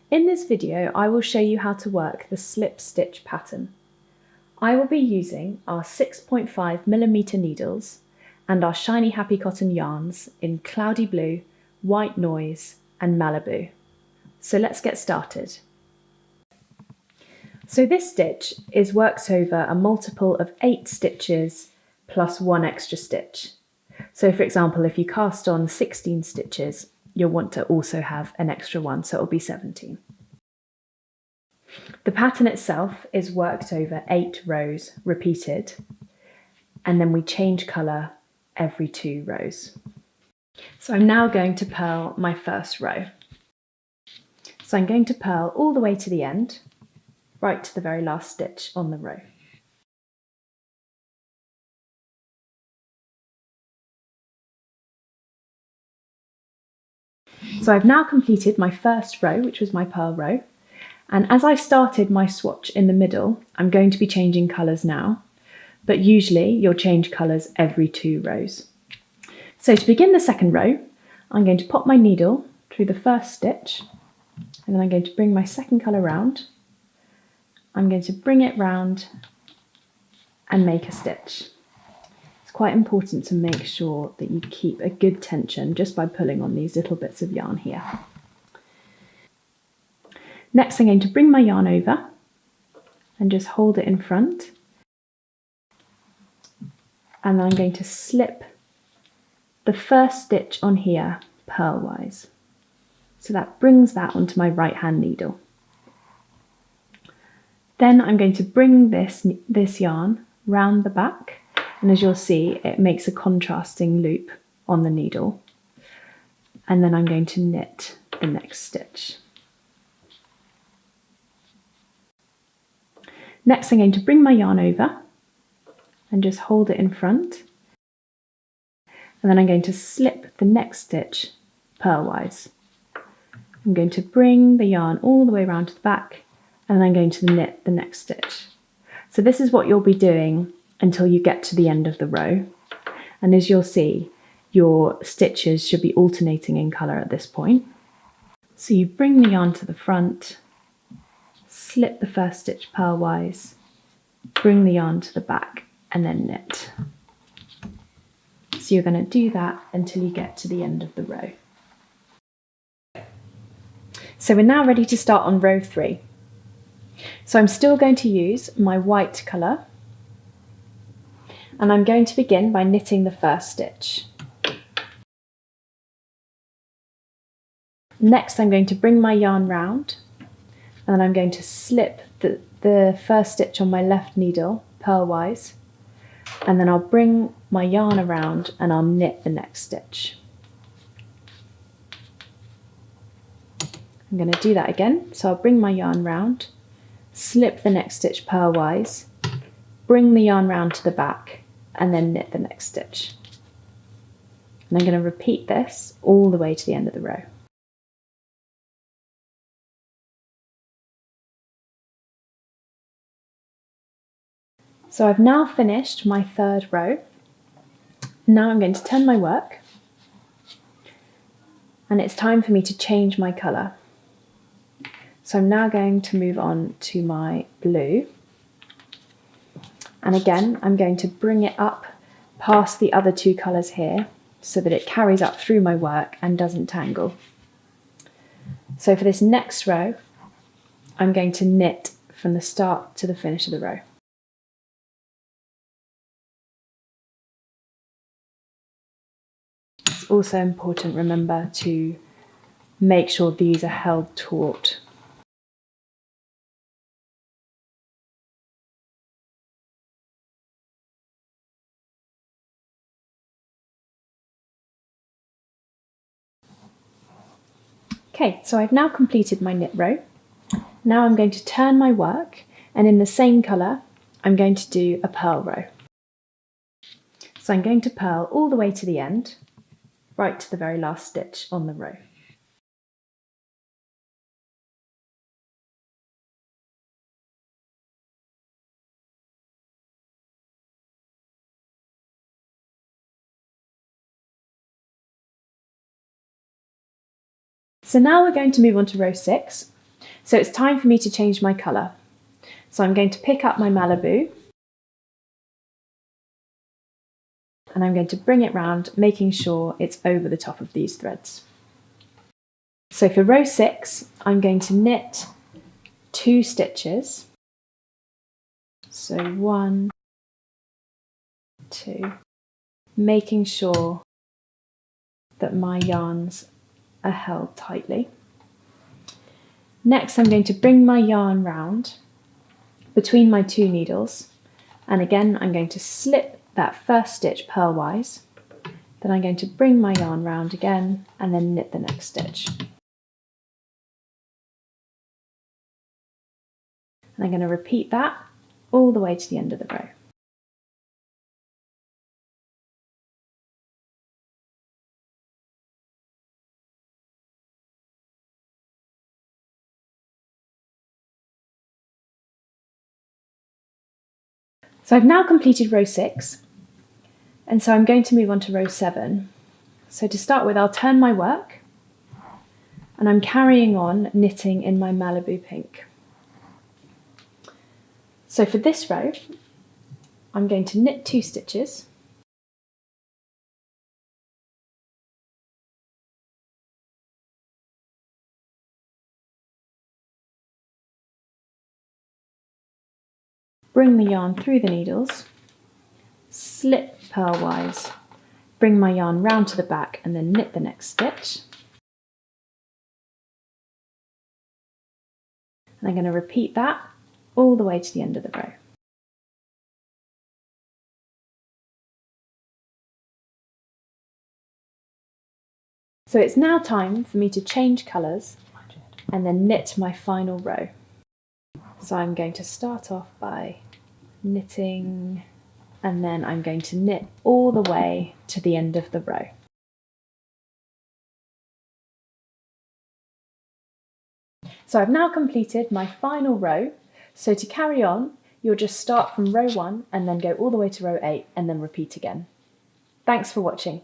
In this video, I will show you how to work the slip stitch pattern. I will be using our 6.5mm needles and our shiny happy cotton yarns in Cloudy Blue, White Noise and Malibu. So let's get started. So this stitch is worked over a multiple of 8 stitches plus 1 extra stitch. So for example, if you cast on 16 stitches, you'll want to also have an extra one, so it'll be 17. The pattern itself is worked over 8 rows repeated, and then we change colour every 2 rows. So I'm now going to purl my first row. So I'm going to purl all the way to the end, right to the very last stitch on the row. So I've now completed my first row, which was my purl row, and as I started my swatch in the middle, I'm going to be changing colours now, but usually you'll change colours every 2 rows. So to begin the second row, I'm going to pop my needle through the first stitch, and then I'm going to bring my second colour round. I'm going to bring it round and make a stitch. It's quite important to make sure that you keep a good tension just by pulling on these little bits of yarn here. Next, I'm going to bring my yarn over and just hold it in front. And then I'm going to slip the first stitch on here purlwise. So that brings that onto my right hand needle. Then I'm going to bring this yarn round the back, and as you'll see, it makes a contrasting loop on the needle. And then I'm going to knit the next stitch. Next, I'm going to bring my yarn over and just hold it in front. And then I'm going to slip the next stitch purlwise. I'm going to bring the yarn all the way around to the back, and then I'm going to knit the next stitch. So this is what you'll be doing until you get to the end of the row. And as you'll see, your stitches should be alternating in colour at this point. So you bring the yarn to the front, slip the first stitch purlwise, bring the yarn to the back, and then knit. So you're going to do that until you get to the end of the row. So we're now ready to start on row 3. So I'm still going to use my white colour, and I'm going to begin by knitting the first stitch. Next, I'm going to bring my yarn round, and then I'm going to slip the first stitch on my left needle purlwise, and then I'll bring my yarn around and I'll knit the next stitch. I'm going to do that again, so I'll bring my yarn round, slip the next stitch purlwise, bring the yarn round to the back, and then knit the next stitch. And I'm going to repeat this all the way to the end of the row. So I've now finished my third row. Now I'm going to turn my work, and it's time for me to change my colour. So I'm now going to move on to my blue. And again, I'm going to bring it up past the other 2 colours here so that it carries up through my work and doesn't tangle. So for this next row, I'm going to knit from the start to the finish of the row. It's also important, remember, to make sure these are held taut. Okay, so I've now completed my knit row. Now I'm going to turn my work, and in the same colour, I'm going to do a purl row. So I'm going to purl all the way to the end, right to the very last stitch on the row. So now we're going to move on to row 6. So it's time for me to change my colour. So I'm going to pick up my Malibu and I'm going to bring it round, making sure it's over the top of these threads. So for row 6, I'm going to knit 2 stitches. So 1, 2, making sure that my yarns are held tightly. Next, I'm going to bring my yarn round between my 2 needles, and again I'm going to slip that first stitch purlwise, then I'm going to bring my yarn round again and then knit the next stitch. And I'm going to repeat that all the way to the end of the row. So I've now completed row 6, and so I'm going to move on to row 7. So to start with, I'll turn my work, and I'm carrying on knitting in my Malibu pink. So for this row, I'm going to knit 2 stitches, bring the yarn through the needles, slip purlwise, bring my yarn round to the back and then knit the next stitch. And I'm going to repeat that all the way to the end of the row. So it's now time for me to change colours and then knit my final row. So I'm going to start off by knitting, and then I'm going to knit all the way to the end of the row. So I've now completed my final row. So to carry on, you'll just start from row 1 and then go all the way to row 8 and then repeat again. Thanks for watching.